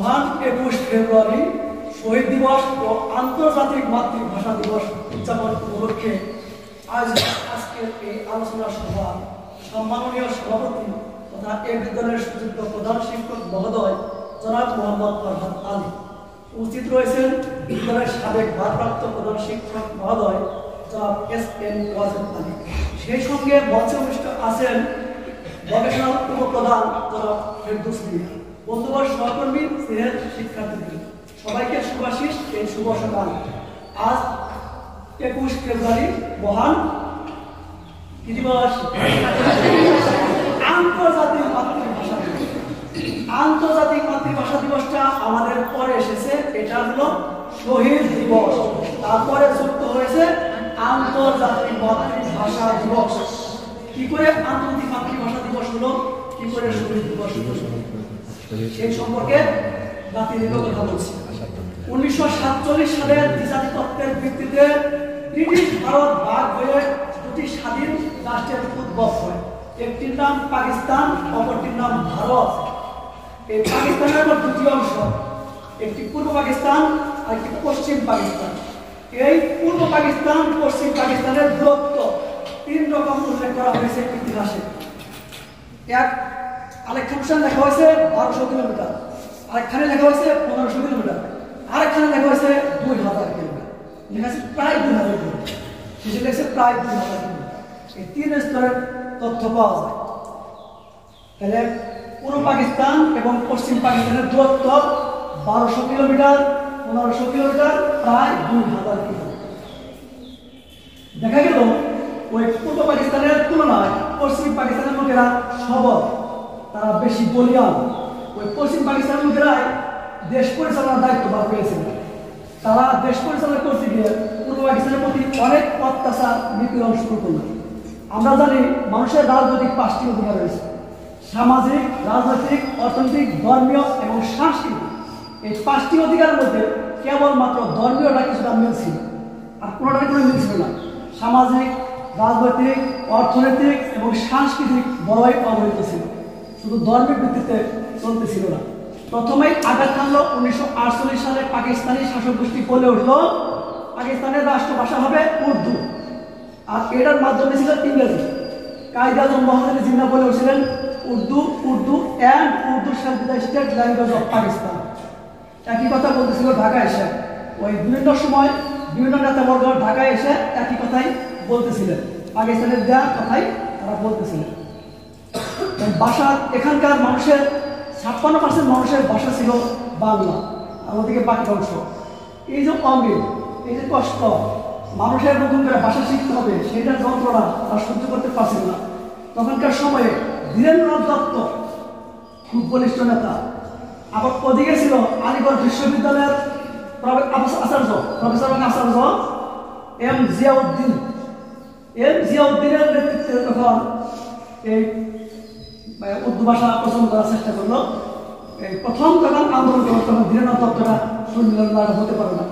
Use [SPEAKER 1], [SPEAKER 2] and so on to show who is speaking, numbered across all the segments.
[SPEAKER 1] মহান 21 ফেব্রুয়ারি শহীদ দিবস ও আন্তর্জাতিক মাতৃভাষা দিবস উদযাপন উপলক্ষে আজকের এই আলোচনা সভা সম্মাননীয় সভাপতি তথা এই বিদ্যালয়ের সুযোগ্য প্রধান শিক্ষক মহোদয় জনাব মোহাম্মদ ফরহাদ আলী উপস্থিত রয়েছেন বিদ্যালয়ের সাবেক ভারপ্রাপ্ত প্রধান শিক্ষক মহোদয় জনাব এস.এম. ওয়াজেদ আলী। সেই সঙ্গে মঞ্চে উপস্থিত আছেন গবেষণার উপপ্রধান জনাব ফেরদৌস মিয়া, বন্ধুবর সহকর্মী সিনিয়র শিক্ষার্থী সবাইকে শুভাশিস এই শুভ সকাল। আজ 21 ফেব্রুয়ারি মহান দিবস, আন্তর্জাতিক মাতৃভাষা দিবস। আন্তর্জাতিক মাতৃভাষা দিবসটা আমাদের পরে এসেছে, এটা হলো শহীদ দিবস, তারপরে যুক্ত হয়েছে আন্তর্জাতিক মাতৃভাষা দিবস। কি করে আন্তর্জাতিক মাতৃভাষা দিবস হলো, কি করে শহীদ দিবস হলো, সেই সম্পর্কে জাতির কথা বলছি। 1947 সালের দ্বিজাতি তত্ত্বের ভিত্তিতে ব্রিটিশ ভারত ভাগ হয়ে দুটি স্বাধীন রাষ্ট্রের উদ্ভব হয়। একটির নাম পাকিস্তান, অপরটির নাম ভারত। এই পাকিস্তানের দুটি অংশ, একটি পূর্ব পাকিস্তান আর একটি পশ্চিম পাকিস্তান। এই পূর্ব পাকিস্তান পশ্চিম পাকিস্তানের দূরত্ব 3 রকম উল্লেখ করা হয়েছে ইতিহাসে। আরেকখানে লেখা হয়েছে 1200 কিলোমিটার, আরেকখানে লেখা হয়েছে 1500 কিলোমিটার, আরেকখানে লেখা হয়েছে 2000 কিলোমিটার, লেখা আছে প্রায় 2000 কিলোমিটার, শেষে লেখছে প্রায় 2000 কিলোমিটার। এই 3 স্তরের তথ্য পাওয়া যায়। তাহলে পূর্ব পাকিস্তান এবং পশ্চিম পাকিস্তানের দূরত্ব 1200 কিলোমিটার, 1500 কিলোমিটার, প্রায় 2000 কিলোমিটার। দেখা গেল ওই পূর্ব পাকিস্তানের তুলনায় পশ্চিম পাকিস্তানের লোকেরা সবল, তারা বেশি বলিয়ান। ওই পশ্চিম পাকিস্তানের লোকেরাই দেশ পরিচালনার দায়িত্ব ভাগ পেয়েছিল। তারা দেশ পরিচালনা করতে গিয়ে পূর্ব পাকিস্তানের প্রতি অনেক অত্যাচার নিপীড়ন শুরু করল। আমরা জানি মানুষের রাজনৈতিক 5টি অধিকার রয়েছে: সামাজিক, রাজনৈতিক, অর্থনৈতিক, ধর্মীয় এবং সাংস্কৃতিক। এই 5টি অধিকারের মধ্যে কেবলমাত্র ধর্মীয়টা কিছুটা মিল ছিল, আর কোনোটাই কোনো মিল ছিল না। সামাজিক, রাজনৈতিক, অর্থনৈতিক এবং সাংস্কৃতিক বড়ই অবহেলিত ছিল, শুধু ধর্মের ভিত্তিতে চলতেছিল না। প্রথমেই আঘাত হানলো 1948 সালে পাকিস্তানি শাসক গোষ্ঠী বলে উঠল পাকিস্তানের রাষ্ট্রভাষা হবে উর্দু, আর এটার মাধ্যমে ছিল ইংরেজি। কায়েদ আজম মোহাম্মদ আলী জিন্নাহ বলে উঠছিলেন Urdu and Urdu shall be the state language of Pakistan. একই কথা বলতেছিল ঢাকায় এসে। ওই বিভিন্ন সময় বিভিন্ন নেতাবর্গ ঢাকায় এসে একই কথাই বলতেছিলেন, পাকিস্তানের দেওয়ার কথাই তারা বলতেছিলেন। ভাষা, এখানকার মানুষের 56% মানুষের ভাষা ছিল বাংলা, আমাদেরকে বাকি অংশ। এই যে অমিল, এই যে কষ্ট, মানুষের নতুন করে ভাষা শিখতে হবে, সেটার যন্ত্রণা তারা সহ্য করতে পারছিল না। তখনকার সময়ে ধীরেন্দ্রনাথ দত্ত খুব বলিষ্ঠ নেতা, আবার ওদিকে ছিল আলিগড় বিশ্ববিদ্যালয়ের প্রফেসর আচার্য এম জিয়াউদ্দিনের নেতৃত্বে তখন এই উর্দু ভাষা প্রচলন করার চেষ্টা করলো। এই প্রথম যখন আন্দোলন করলো তখন ধীরেন্দ্রনাথ দত্তরা শুনলেন না, হতে পারে না।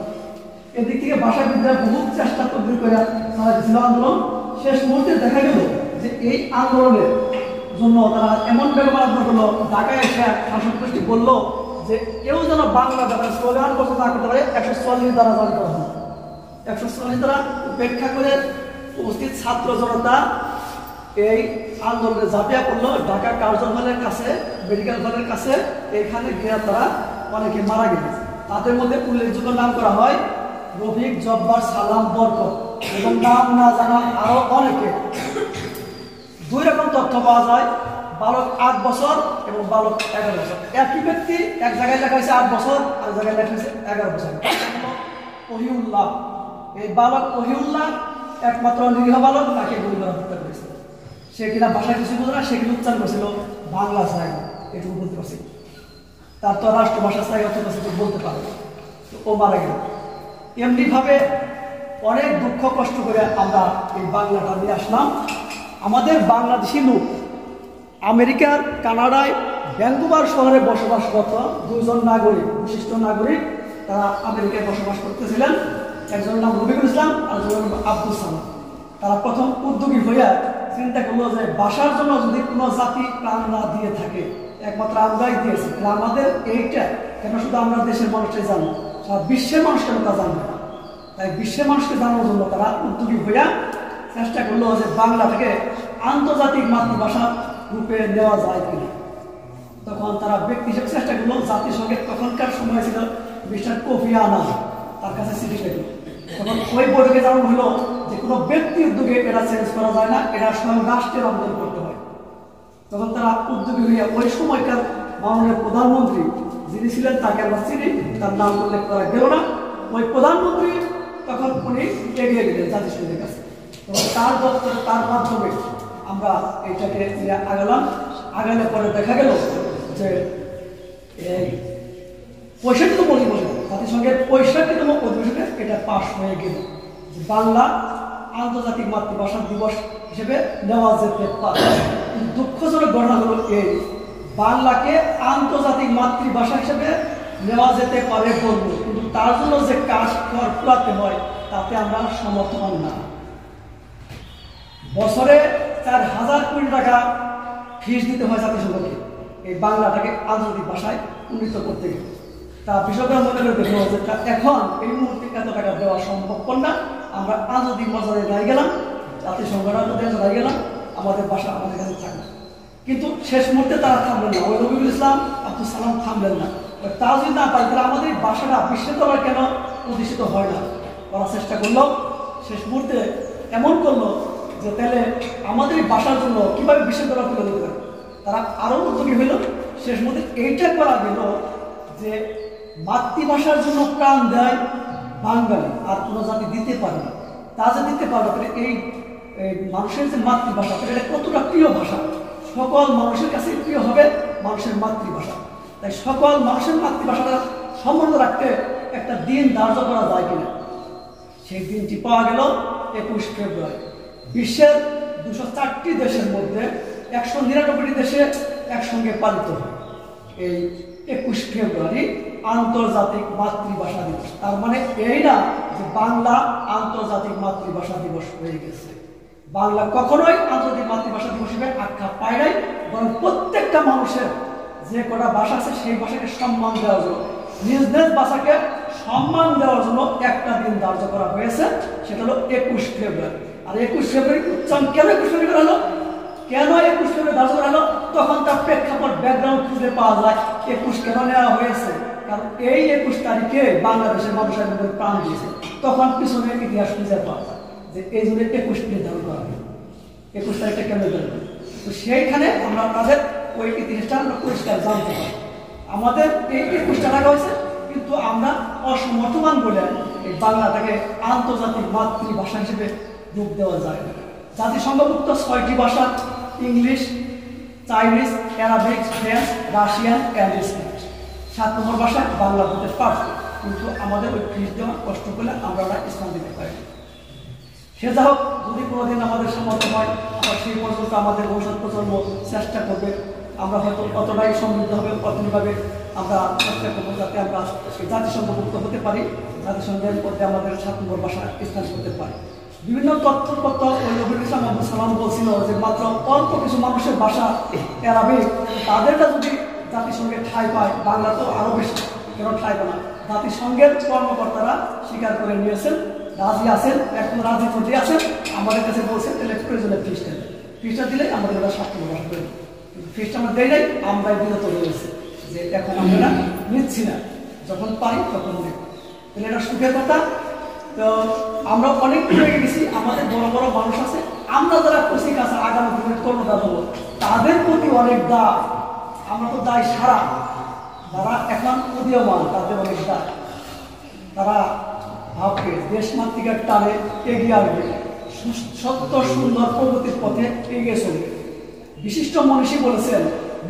[SPEAKER 1] এদিক থেকে ভাষাবিদরা বহু চেষ্টা তদবির করে চালাচ্ছিল আন্দোলন। শেষ মুহূর্তে দেখা গেল যে এই আন্দোলনের জন্য তারা এমন ব্যবহার করলো, ঢাকায় এসে শাসক গোষ্ঠী বললো যে কেউ যেন বাংলা দ্বারা স্লোগান করতে না করতে পারে, 144 দ্বারা জারি করা হয়। 144 দ্বারা উপেক্ষা করে উপস্থিত ছাত্র জনতা এই আন্দোলনে ঝাঁপিয়ে পড়লো ঢাকা কার্জন হলের কাছে, মেডিকেল হলের কাছে। এখানে গিয়ে তারা অনেকে মারা গেছে। তাদের মধ্যে উল্লেখযোগ্য নাম করা হয় রফিক, জব্বার, সালাম, বরকত এবং নাম না জানা আরো অনেকে। 2 রকম তথ্য পাওয়া যায়, বালক 8 বছর এবং বালক 11 বছর। একই ব্যক্তি, এক জায়গায় লেখা হয়েছে 8 বছর, আর জায়গায় লেখা হয়েছে 11 বছর। ওহিউল্লাহ, এই বালক ওহিউল্লাহ একমাত্র নিরীহ বালক, তাকে গুলি করা হত্যা করেছে। সে কিনা ভাষা কিছু বোঝে না, সে কিন্তু উচ্চারণ করেছিল বাংলা চাই, এটুকু বলতে পারছি। তার তো রাষ্ট্রভাষা চাই অত কিছু বলতে পারে, তো ও মারা গেল। এমনিভাবে অনেক দুঃখ কষ্ট করে আমরা এই বাংলাটা নিয়ে আসলাম। আমাদের বাংলাদেশি লোক আমেরিকার, কানাডায়, ভ্যাঙ্কুভার শহরে বসবাসরত 2 জন নাগরিক, বিশিষ্ট নাগরিক, তারা আমেরিকায় বসবাস করতেছিলেন। একজনের নাম রফিকুল ইসলাম আর একজনের নাম আব্দুল সালাম। তারা প্রথম উদ্যোগী হইয়া চিন্তা করলো যে ভাষার জন্য যদি কোনো জাতি প্রাণ না দিয়ে থাকে, একমাত্র আমরাই দিয়েছি, আমাদের এইটা কেন শুধু আমরা দেশের মানুষটাই জানো, সারা বিশ্বের মানুষ কেন তা জানবে না। তাই বিশ্বের মানুষকে জানানোর জন্য তারা উদ্যোগী হইয়া চেষ্টা করলো যে বাংলাটাকে আন্তর্জাতিক মাতৃভাষা রূপে নেওয়া যায় কিনা। তখন তারা ব্যক্তি হিসেবে চেষ্টা করলো। জাতিসংঘের তখনকার সময় ছিল মিস্টার কোফি আনান, তার কাছে চিঠি লিখল। তখন ওই বৈঠকে জানানো হলো যে কোনো ব্যক্তি উদ্যোগে এটা চেঞ্জ করা যায় না, এটা স্বয়ং রাষ্ট্রের অন্তর করতে হয়। তখন তারা উদ্যোগী হইয়া ওই সময়কার মাননীয় প্রধানমন্ত্রী যিনি ছিলেন, তাকে আমরা চিনি, তার নাম উল্লেখ করা গেল না, ওই প্রধানমন্ত্রী তখন উনি এগিয়ে গেলেন জাতিসংঘের কাছে। এবং তার দপ্তরে তার মাধ্যমে আমরা এইটাকে নিয়ে আগালাম। আগালে পরে দেখা গেল যে এই 65তম অধিবেশন, জাতিসংঘের 65তম অধিবেশনে এটা পাশ হয়ে গেল যে বাংলা আন্তর্জাতিক মাতৃভাষা দিবস হিসেবে নেওয়া যেতে পারে। দুঃখজনক ঘটনা হলো এই, বাংলাকে আন্তর্জাতিক মাতৃভাষা হিসেবে নেওয়া যেতে পারে বলবো, কিন্তু তার জন্য যে কাজ করতে হয় তাতে আমরা সমর্থ হন না। বছরে 4,000 কোটি টাকা ফিস দিতে হয় জাতিসংঘকে এই বাংলাটাকে আন্তর্জাতিক ভাষায় উন্নীত করতে গেলে। তা বিষয়টা মনে করে দেখলো যে এখন এই মুহূর্তে এত টাকা দেওয়া সম্ভবপর না। আমরা আন্তর্জাতিক মর্যাদায় দাঁড়িয়ে গেলাম, জাতিসংঘরা দাঁড়িয়ে গেলাম, আমাদের ভাষা আমাদের কাছে থাকবে। কিন্তু শেষ মুহূর্তে তারা থামলেন না, ওই রবিউল ইসলাম আব্দুল সালাম থামলেন না। তা যদি না পাই তাহলে আমাদের এই ভাষাটা বিশ্বের দরবারে কেন প্রতিষ্ঠিত হয় না? তারা চেষ্টা করলো, শেষ মুহূর্তে এমন করলো যে তাহলে আমাদের এই ভাষার জন্য কীভাবে বিশ্বের দরবারে তুলে দিতে পারে। তারা আরও উদ্যোগী হইল। শেষ মুহূর্তে এইটা করা গেল যে মাতৃভাষার জন্য প্রাণ দেয় বাঙালি, আর কোনো জাতি দিতে পারে না। তা যে দিতে পারবে তাহলে এই মানুষের যে মাতৃভাষা, এটা কতটা প্রিয় ভাষা, সকল মানুষের কাছে প্রিয় হবে মানুষের মাতৃভাষা। তাই সকল মানুষের মাতৃভাষাটা সম্বন্ধ রাখতে একটা দিন ধার্য করা যায় কিনা। সেই দিনটি পাওয়া গেল 21 ফেব্রুয়ারি। বিশ্বের 204টি দেশের মধ্যে 199টি দেশে একসঙ্গে পালিত হয় এই 21 ফেব্রুয়ারি আন্তর্জাতিক মাতৃভাষা দিবস। তার মানে এই না যে বাংলা আন্তর্জাতিক মাতৃভাষা দিবস হয়ে গেছে। বাংলা কখনোই আন্তর্জাতিক মাতৃভাষা দিবস হিসেবে আখ্যা পায় নাই, বরং প্রত্যেকটা মানুষের যে কটা ভাষা আছে সেই ভাষাকে সম্মান দেওয়ার জন্য, নিজ নিজ ভাষাকে সম্মান দেওয়ার জন্য একটা দিন ধার্য করা হয়েছে, সেটা হলো 21 ফেব্রুয়ারি। আর 21 ফেব্রুয়ারি উচ্চারণ কেন 21 ফেব্রুয়ারি করা হলো, কেন 21 ফেব্রুয়ারি ধার্য করা হলো, তখন তার প্রেক্ষাপট ব্যাকগ্রাউন্ড খুঁজে পাওয়া যায় 21 কেন নেওয়া হয়েছে। কারণ এই 21 তারিখে বাংলাদেশের মানুষের মধ্যে প্রাণ দিয়েছে, তখন পিছনে ইতিহাস খুঁজে পাওয়া যায় যে এই জন্য 21 নির্ধারণ করা হয়, 21 তারিখটা কেন নির্ধারণ করা। তো সেইখানে আমরা তাদের ওই ইতিহাসটা আমরা পরিষ্কার জানতে পারি। আমাদের এই 21টা টাকা হয়েছে, কিন্তু আমরা অসমর্থমান বলে এই বাংলাটাকে আন্তর্জাতিক মাতৃভাষা হিসেবে রূপ দেওয়া যায় না। জাতিসংঘভুক্ত 6টি ভাষা, English, Chinese, Arabic, French, Russian and Spanish. 7 নম্বর ভাষা বাংলা হতে পারত, কিন্তু আমাদের ওই ফিস দেওয়ার কষ্ট করলে আমরা ইসলাম দিতে পারি। সে যা হোক, যদি কোনোদিন আমাদের সামর্থ্য হয়, আমরা সেই পর্যন্ত আমাদের ভবিষ্যৎ প্রজন্ম চেষ্টা করবে। আমরা হয়তো কতটাই সমৃদ্ধ হবে, কতভাবে আমরা চেষ্টা করবো যাতে আমরা জাতিসংঘভুক্ত হতে পারি, জাতিসংঘের মধ্যে আমাদের 7 নম্বর ভাষা স্থান করতে পারি। বিভিন্ন তথ্যপত্র ওই নবীল ইসলাম আব্দুল সালাম বলছিল যে মাত্র অল্প কিছু মানুষের ভাষা অ্যারাবিক, তাদেরটা যদি জাতিসংঘের ঠাঁই পায়, বাংলা তো আরও বেশি কেন ঠাঁই পায় না। জাতিসংঘের কর্মকর্তারা স্বীকার করে নিয়েছেন, রাজি আছেন, এখন রাজি যদি আছেন, আমাদের কাছে বলছেন তাহলে প্রয়োজনে ফিসটা দিলে আমাদের ওরা 7 নম্বর ভাষা করে। কিন্তু ফিসটা আমরা দেয় নাই, আমরাই বিরত রয়েছে যে এখন আমরা নিচ্ছি না, যখন পাই তখন নেব। তাহলে এটা সুখের কথা। তো আমরা অনেক দূরে গেছি, আমাদের বড় বড় মানুষ আছে, আমরা যারা কচি কাছে আগামী দিনের কর্মদাতা হবো তাদের প্রতি অনেক দায়, আমরা তো দায় সারা, যারা এখন উদীয়মান তাদের অনেক দায়। তারা ভাবকে দেশমাতৃকার টানে এগিয়ে আসবে, সত্য সুন্দর প্রগতির পথে এগিয়ে চলবে। বিশিষ্ট মনীষী বলেছেন,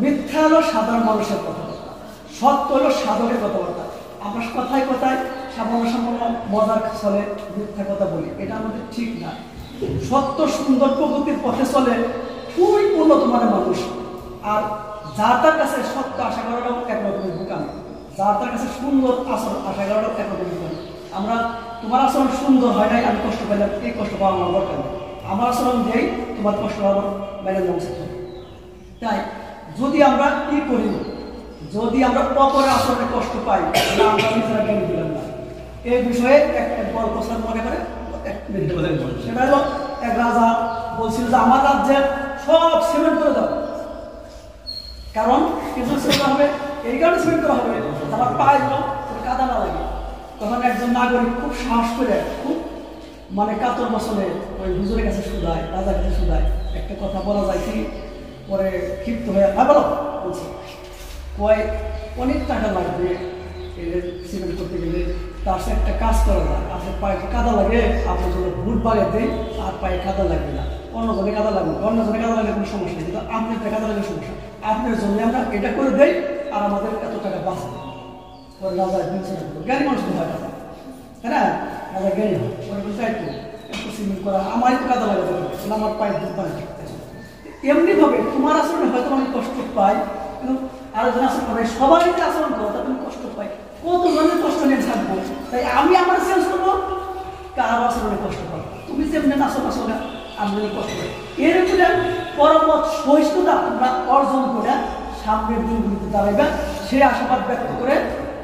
[SPEAKER 1] মিথ্যা হলো সাধারণ মানুষের কথাবার্তা, সত্য হলো সাধকের কথাবার্তা। আমরা কথায় কথায় সামান্য মজার চলে মিথ্যা কথা বলি, এটা আমাদের ঠিক না। সত্য সুন্দর প্রগতির পথে চলে খুবই উন্নত মানের মানুষ। আর যার তার কাছে সত্য আশা করাটাও একরকমের বোকামি, যার তার কাছে সুন্দর আচরণ আশা করাটাও একরকমের বোকামি। আমরা তোমার আচরণ সুন্দর হয় নাই, আমি কষ্ট পাইলাম, এই কষ্ট পাওয়া আমার দরকার নেই। আমার আচরণ দিয়েই তোমার কষ্ট পাওয়ার বাইরে জমছে। তাই যদি আমরা কি করি, যদি আমরা অপরের আচরণে কষ্ট পাই তাহলে আমরা নিজেরা জ্ঞানী দিলাম না। এই বিষয়ে একটা গল্প স্যার মনে করে সেটা হলো এক রাজা বলছিল যে আমার রাজ্যে সব সিমেন্ট করে দাও, কারণ কিছু সিমেন্ট হবে, এই কারণে সিমেন্ট করা হবে আমার পায়েগুলো কাদা না লাগে। তখন একজন নাগরিক খুব সাহস করে খুব মানে কাতর বছরে ওই হুজুরের কাছে শুধায়, রাজার কাছে শুধায়, একটা কথা বলা যায় কি, পরে ক্ষিপ্ত হয়ে বলো বলছি কয় অনেক টাকা লাগবে সিমেন্ট করতে গেলে, তার সে একটা কাজ করা যায়, আপনার পায়ে কাদা লাগে আপনার জন্য বুট বাগিয়ে দেয় আর পায়ে কাদা লাগবে না, অন্যজনে কাদা লাগবে, অন্যজনে কাদা লাগলে কোনো সমস্যা নেই, কিন্তু আপনার কাদা লাগলে সমস্যা, আপনার জন্য আমরা এটা করে দেই আর আমাদের এত টাকা বাঁচবে। ওর রাজা জ্ঞানী মানুষ তো হয় রাজা, তাই না, রাজা জ্ঞানী হয়, ওরা বলতে একটু সিমেন্ট করা আমারই তো কাদা লাগাতে হবে, আমার পায়ে বুট বানিয়ে থাকতে হবে। এমনিভাবে তোমার আচরণে হয়তো আমি কষ্ট পাই, কিন্তু আরেকজন আচরণ করে সবাই যে আচরণ করো তা তুমি কষ্ট পাই, কত ধরনের কষ্ট নিয়ে থাকবো, তাই আমি আমার চেঞ্জ করবো, কার আচরণে কষ্ট পাবো, তুমি যেমনি নাচো নাচো না আমি কষ্ট পাই। এর উপরে পরমত সহিষ্ণুতা তোমরা অর্জন করে সামনের দিনগুলিতে দাঁড়াইবে, সেই আশাবাদ ব্যক্ত করে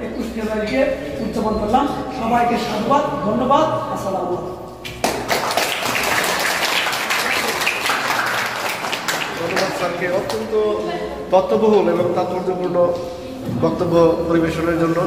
[SPEAKER 1] 21 ফেব্রুয়ারিকে উদযাপন করলাম। সবাইকে সাধুবাদ, ধন্যবাদ, আসসালামু আলাইকুম।
[SPEAKER 2] ধন্যবাদ স্যারকে অত্যন্ত তথ্যবহুল এবং তাৎপর্যপূর্ণ বক্তব্য পরিবেশনের জন্য।